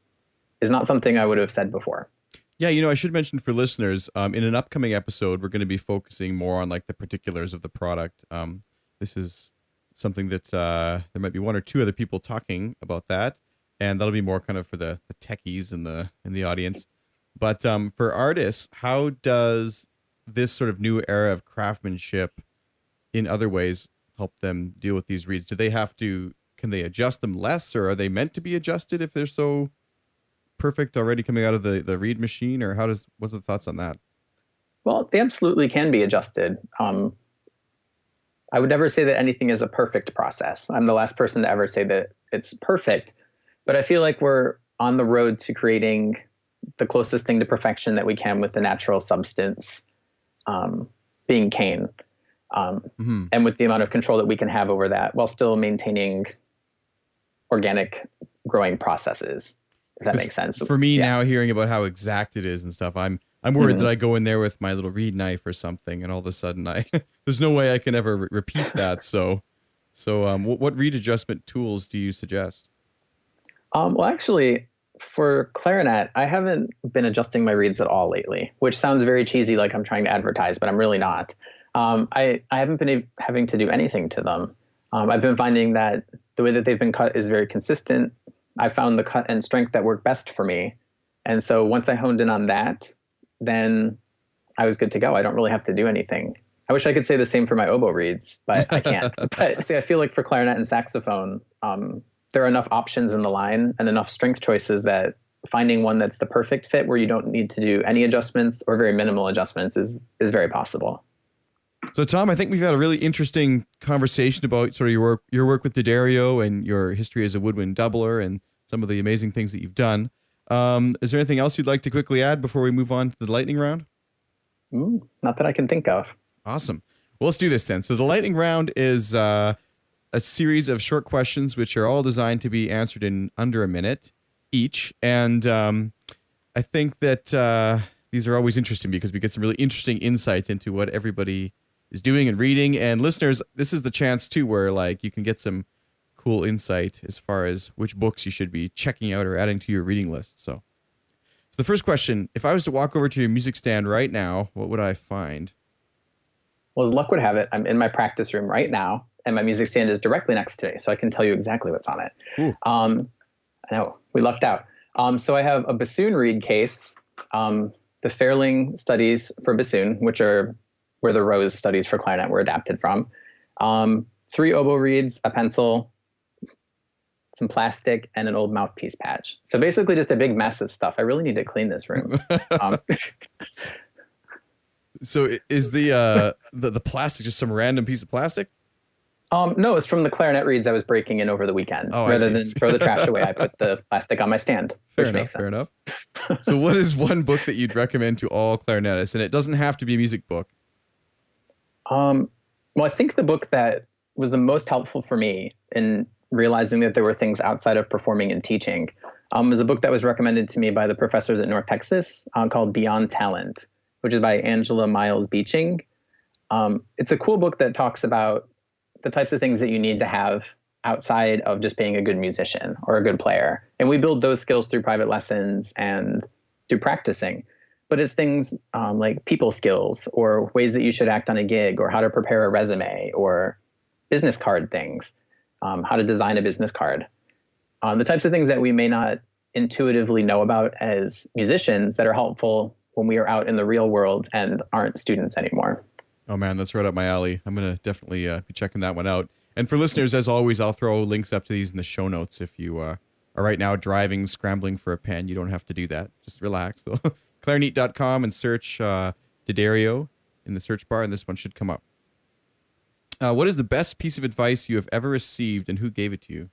is not something I would have said before. Yeah, I should mention for listeners, in an upcoming episode, we're going to be focusing more on like the particulars of the product. This is something that there might be one or two other people talking about that, and that'll be more kind of for the techies in the audience. But for artists, how does this sort of new era of craftsmanship in other ways help them deal with these reads? Can they adjust them less, or are they meant to be adjusted if they're so perfect already coming out of the read machine? Or what's the thoughts on that? Well, they absolutely can be adjusted. I would never say that anything is a perfect process. I'm the last person to ever say that it's perfect, but I feel like we're on the road to creating the closest thing to perfection that we can with the natural substance, being cane, and with the amount of control that we can have over that while still maintaining organic growing processes. If that makes sense. For me now, hearing about how exact it is and stuff, I'm worried that I go in there with my little reed knife or something, and all of a sudden there's no way I can ever repeat that. So what reed adjustment tools do you suggest? Well, actually, for clarinet, I haven't been adjusting my reeds at all lately, which sounds very cheesy, like I'm trying to advertise, but I'm really not. I haven't been having to do anything to them. I've been finding that the way that they've been cut is very consistent. I found the cut and strength that work best for me. And so once I honed in on that, then I was good to go. I don't really have to do anything. I wish I could say the same for my oboe reeds, but I can't. But see, I feel like for clarinet and saxophone, there are enough options in the line and enough strength choices that finding one that's the perfect fit where you don't need to do any adjustments or very minimal adjustments is very possible. So, Tom, I think we've had a really interesting conversation about sort of your work with D'Addario and your history as a woodwind doubler and some of the amazing things that you've done. Is there anything else you'd like to quickly add before we move on to the lightning round? Not that I can think of. Awesome. Well, let's do this then. So the lightning round is a series of short questions which are all designed to be answered in under a minute each. And I think that these are always interesting because we get some really interesting insight into what everybody is doing and reading. And listeners, this is the chance too where like you can get some cool insight as far as which books you should be checking out or adding to your reading list. So the first question, if I was to walk over to your music stand right now, what would I find? Well, as luck would have it, I'm in my practice room right now, and my music stand is directly next to me, so I can tell you exactly what's on it. I know, we lucked out. So I have a bassoon reed case, the Fairling studies for bassoon, which are where the Rose studies for clarinet were adapted from. 3 oboe reeds, a pencil, some plastic, and an old mouthpiece patch. So basically just a big mess of stuff. I really need to clean this room. So is the plastic just some random piece of plastic? No, it's from the clarinet reeds I was breaking in over the weekend. Rather than throw the trash away, I put the plastic on my stand. Fair enough. So what is one book that you'd recommend to all clarinetists? And it doesn't have to be a music book. Well, I think the book that was the most helpful for me in realizing that there were things outside of performing and teaching. It was a book that was recommended to me by the professors at North Texas called Beyond Talent, which is by Angela Miles Beeching. It's a cool book that talks about the types of things that you need to have outside of just being a good musician or a good player. And we build those skills through private lessons and through practicing. But it's things like people skills or ways that you should act on a gig or how to prepare a resume or business card things, how to design a business card. The types of things that we may not intuitively know about as musicians that are helpful when we are out in the real world and aren't students anymore. Oh man, that's right up my alley. I'm going to definitely be checking that one out. And for listeners, as always, I'll throw links up to these in the show notes. If you are right now driving, scrambling for a pen, you don't have to do that. Just relax. clarinet.com and search D'Addario in the search bar, and this one should come up. What is the best piece of advice you have ever received, and who gave it to you?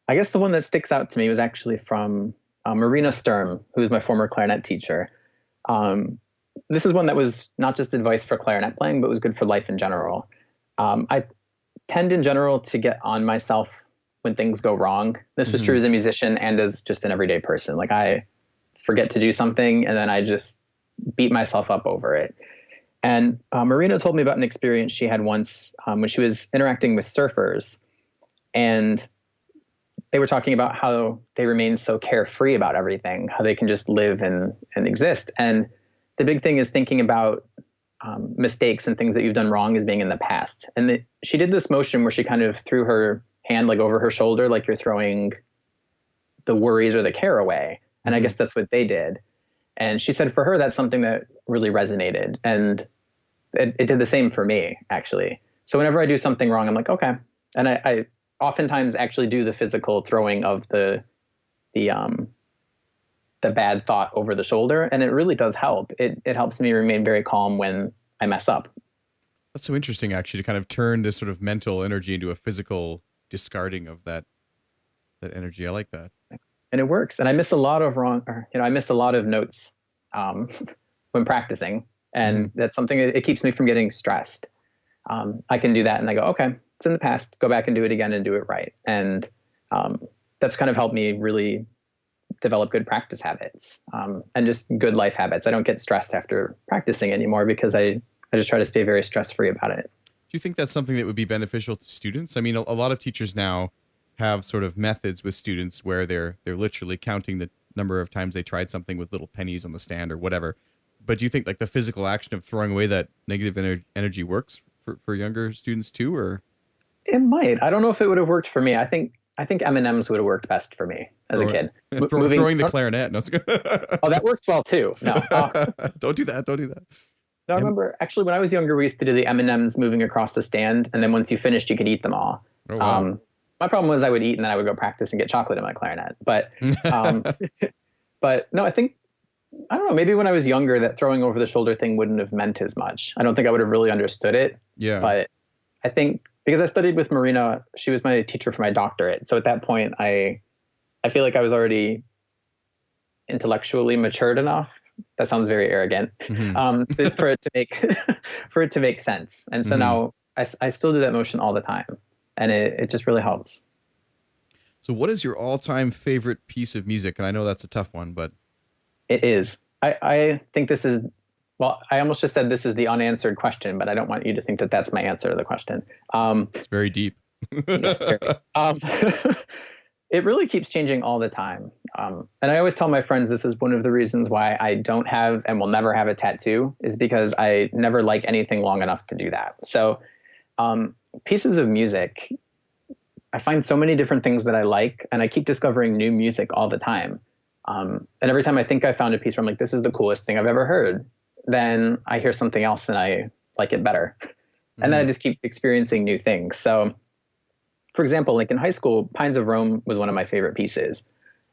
I guess the one that sticks out to me was actually from Marina Sturm, who was my former clarinet teacher. This is one that was not just advice for clarinet playing, but was good for life in general. I tend in general to get on myself when things go wrong. This was true as a musician and as just an everyday person. Like I forget to do something and then I just beat myself up over it. And Marina told me about an experience she had once when she was interacting with surfers, and they were talking about how they remain so carefree about everything, how they can just live and exist. And the big thing is thinking about mistakes and things that you've done wrong as being in the past. And she did this motion where she kind of threw her hand like over her shoulder, like you're throwing the worries or the care away. And I guess that's what they did. And she said for her, that's something that really resonated. And it did the same for me, actually. So whenever I do something wrong, I'm like, okay. And I oftentimes actually do the physical throwing of the bad thought over the shoulder. And it really does help. It helps me remain very calm when I mess up. That's so interesting, actually, to kind of turn this sort of mental energy into a physical discarding of that energy. I like that. And it works. And I miss a lot of I miss a lot of notes when practicing. And that's something it keeps me from getting stressed. I can do that and I go, okay, it's in the past, go back and do it again and do it right. And that's kind of helped me really develop good practice habits and just good life habits. I don't get stressed after practicing anymore because I just try to stay very stress-free about it. Do you think that's something that would be beneficial to students? I mean, a lot of teachers now have sort of methods with students where they're literally counting the number of times they tried something with little pennies on the stand or whatever. But do you think like the physical action of throwing away that negative energy works for younger students too, or? It might. I don't know if it would have worked for me. I think M&Ms would have worked best for me as a kid. Throwing the clarinet. No, oh, that works well too. No, don't do that. Don't do that. No, I remember actually when I was younger, we used to do the M&Ms moving across the stand, and then once you finished, you could eat them all. Oh, wow. My problem was I would eat and then I would go practice and get chocolate in my clarinet. But but no, I don't know, maybe when I was younger, that throwing over the shoulder thing wouldn't have meant as much. I don't think I would have really understood it. Yeah. But I think because I studied with Marina, she was my teacher for my doctorate. So at that point, I feel like I was already intellectually matured enough. That sounds very arrogant. For it to make sense. And so now I still do that motion all the time, and it just really helps. So what is your all-time favorite piece of music? And I know that's a tough one, but it is. I think this is, well, I almost just said this is the unanswered question, but I don't want you to think that that's my answer to the question. It's very deep. Yes, it really keeps changing all the time. And I always tell my friends this is one of the reasons why I don't have and will never have a tattoo, is because I never like anything long enough to do that. So pieces of music, I find so many different things that I like, and I keep discovering new music all the time. And every time I think I found a piece where I'm like, this is the coolest thing I've ever heard, then I hear something else and I like it better. And then I just keep experiencing new things. So, for example, like in high school, Pines of Rome was one of my favorite pieces,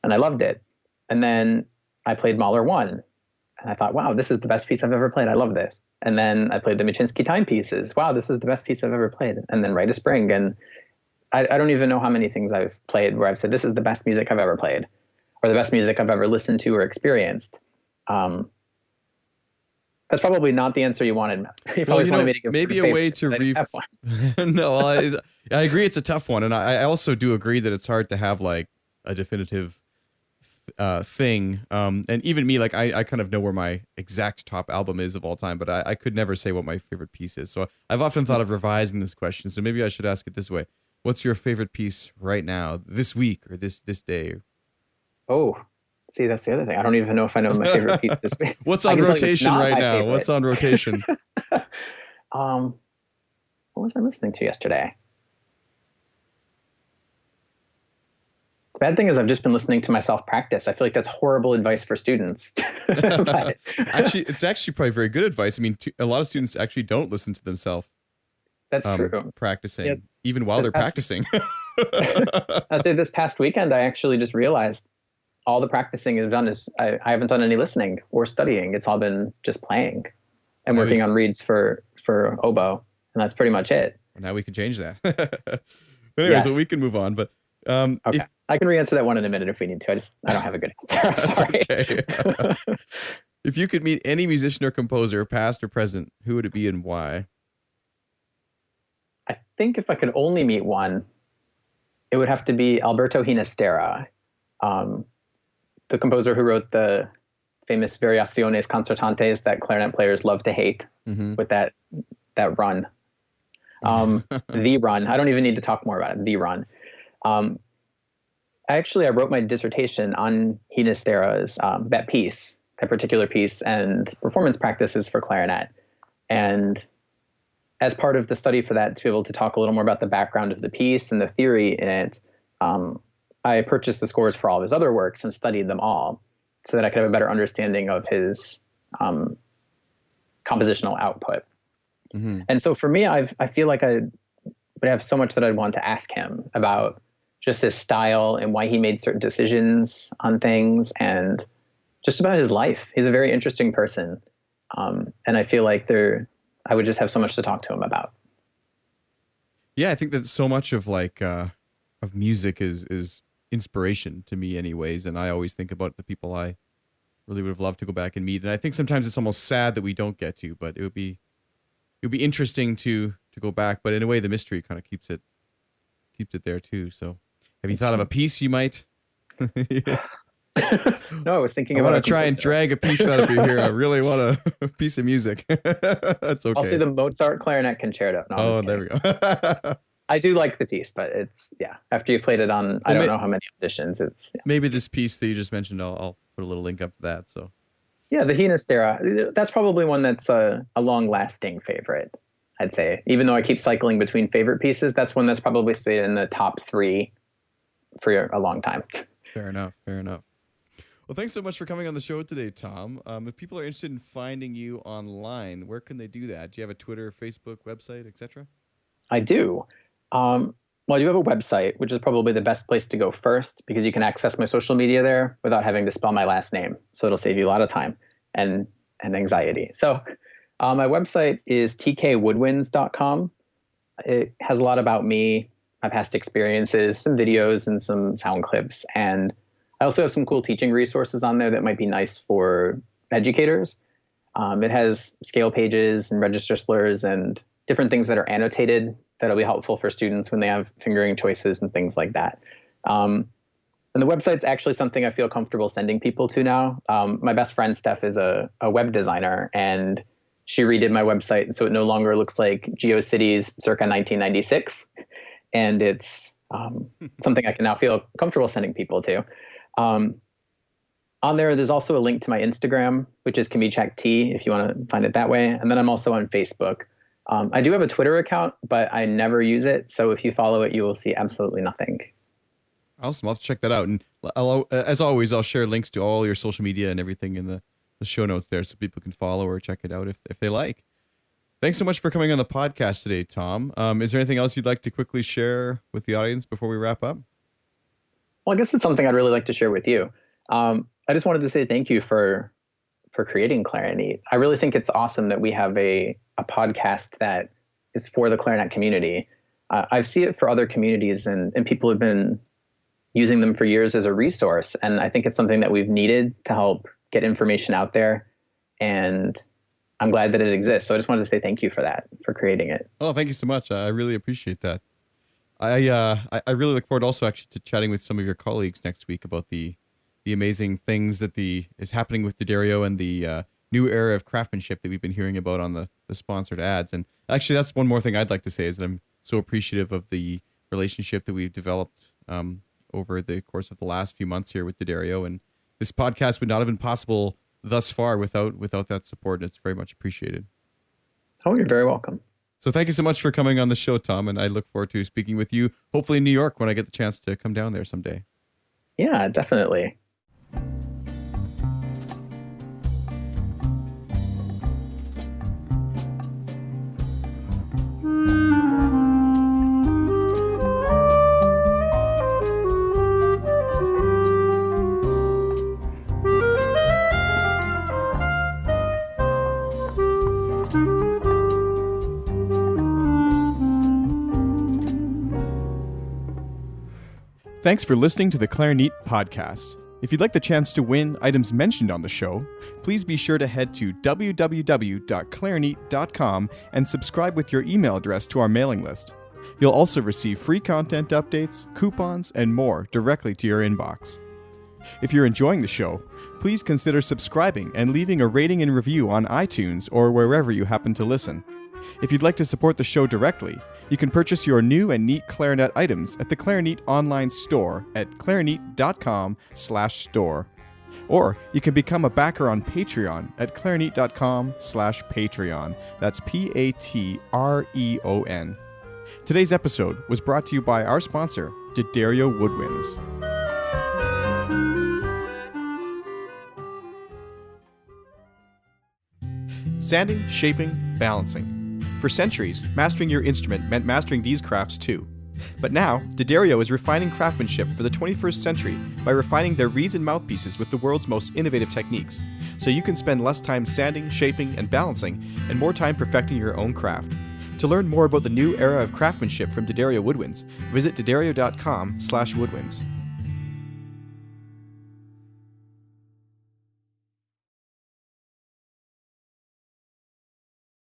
and I loved it. And then I played Mahler 1, and I thought, wow, this is the best piece I've ever played. I love this. And then I played the Michinski timepieces. Wow, this is the best piece I've ever played. And then Rite of Spring. And I don't even know how many things I've played where I've said, this is the best music I've ever played, or the best music I've ever listened to or experienced. And it just really helps. So, for example, like in high school, Pines of Rome was one of my favorite pieces, and I loved it. And then I played the Michinski timepieces. Wow, this is the best piece I've ever played. And then I played the Michinski timepieces. And then I played the Michinski timepieces. Wow, this is the best music I've ever played. Or the best music I've ever listened to or experienced. That's probably not the answer you wanted. You Well, probably wanted me to give maybe a way to No, I agree. It's a tough one. And I also do agree that it's hard to have like a definitive thing. And even me, like I kind of know where my exact top album is of all time, but I could never say what my favorite piece is. So I've often thought of revising this question. So maybe I should ask it this way. What's your favorite piece right now, this week or this day? Oh, see, that's the other thing. I don't even know if I know my favorite piece this week. What's on rotation right now? Favorite. What's on rotation? What was I listening to yesterday? The bad thing is I've just been listening to myself practice. I feel like that's horrible advice for students. But actually, it's actually probably very good advice. I mean, a lot of students actually don't listen to themselves. That's true. Practicing, even while they're practicing. I'll say this past weekend, I actually just realized all the practicing is done is I haven't done any listening or studying. It's all been just playing and working on reeds for oboe. And that's pretty much it. Well, now we can change that. Anyways, so we can move on. But okay. I can re-answer that one in a minute if we need to. I don't have a good answer. Sorry. Okay. If you could meet any musician or composer, past or present, who would it be and why? I think if I could only meet one, it would have to be Alberto Ginastera, the composer who wrote the famous Variaciones Concertantes that clarinet players love to hate with that run. The run. I don't even need to talk more about it. The run. I wrote my dissertation on Ginastera's that particular piece, and performance practices for clarinet. And as part of the study for that, to be able to talk a little more about the background of the piece and the theory in it, I purchased the scores for all of his other works and studied them all so that I could have a better understanding of his compositional output. And so for me, I feel like I would have so much that I'd want to ask him about just his style and why he made certain decisions on things and just about his life. He's a very interesting person. And I feel like I would just have so much to talk to him about. Yeah, I think that so much of of music is inspiration to me anyways. And I always think about the people I really would have loved to go back and meet. And I think sometimes it's almost sad that we don't get to, but it would be interesting to go back. But in a way, the mystery kind of keeps it there too. So have you thought of a piece you might? No, I was thinking I about want to try and drag a piece out of you here. I really want a piece of music. That's okay. I'll say the Mozart Clarinet Concerto. No, there we go. I do like the piece, but it's, after you've played it on, I don't know how many auditions, it's... Yeah. Maybe this piece that you just mentioned, I'll put a little link up to that, so... Yeah, the Ginastera, that's probably one that's a long-lasting favorite, I'd say. Even though I keep cycling between favorite pieces, that's one that's probably stayed in the top 3 for a long time. Fair enough. Well, thanks so much for coming on the show today, Tom. If people are interested in finding you online, where can they do that? Do you have a Twitter, Facebook, website, etc.? I do. Well, I do have a website, which is probably the best place to go first because you can access my social media there without having to spell my last name. So it'll save you a lot of time and anxiety. So my website is tkwoodwinds.com. It has a lot about me, my past experiences, some videos and some sound clips. And I also have some cool teaching resources on there that might be nice for educators. It has scale pages and register slurs and different things that are annotated that'll be helpful for students when they have fingering choices and things like that. And the website's actually something I feel comfortable sending people to now. My best friend, Steph, is a web designer, and she redid my website so it no longer looks like GeoCities circa 1996. And it's something I can now feel comfortable sending people to. On there's also a link to my Instagram, which is Kmiecik T, if you want to find it that way. And then I'm also on Facebook. I do have a Twitter account, but I never use it. So if you follow it, you will see absolutely nothing. Awesome. I'll have to check that out. And as always, I'll share links to all your social media and everything in the show notes there so people can follow or check it out if they like. Thanks so much for coming on the podcast today, Tom. Is there anything else you'd like to quickly share with the audience before we wrap up? Well, I guess it's something I'd really like to share with you. I just wanted to say thank you for creating Clarinet. I really think it's awesome that we have a podcast that is for the clarinet community. I see it for other communities, and people have been using them for years as a resource. And I think it's something that we've needed to help get information out there and I'm glad that it exists. So I just wanted to say thank you for that, for creating it. Oh, thank you so much. I really appreciate that. I really look forward also actually to chatting with some of your colleagues next week about the amazing things that is happening with D'Addario and the new era of craftsmanship that we've been hearing about on the sponsored ads. And actually, that's one more thing I'd like to say is that I'm so appreciative of the relationship that we've developed over the course of the last few months here with D'Addario. And this podcast would not have been possible thus far without that support. It's very much appreciated. Oh, you're very welcome. So thank you so much for coming on the show, Tom. And I look forward to speaking with you, hopefully in New York when I get the chance to come down there someday. Yeah, definitely. Thanks for listening to the Clarinet podcast. If you'd like the chance to win items mentioned on the show, please be sure to head to www.clarinet.com and subscribe with your email address to our mailing list. You'll also receive free content updates, coupons, and more directly to your inbox. If you're enjoying the show, please consider subscribing and leaving a rating and review on iTunes or wherever you happen to listen. If you'd like to support the show directly, you can purchase your new and neat clarinet items at the Clarinet online store at clarinet.com/store. Or you can become a backer on Patreon at clarinet.com/Patreon. That's Patreon. Today's episode was brought to you by our sponsor, D'Addario Woodwinds. Sanding, shaping, balancing. For centuries, mastering your instrument meant mastering these crafts too. But now, D'Addario is refining craftsmanship for the 21st century by refining their reeds and mouthpieces with the world's most innovative techniques, so you can spend less time sanding, shaping, and balancing, and more time perfecting your own craft. To learn more about the new era of craftsmanship from D'Addario Woodwinds, visit D'Addario.com/Woodwinds.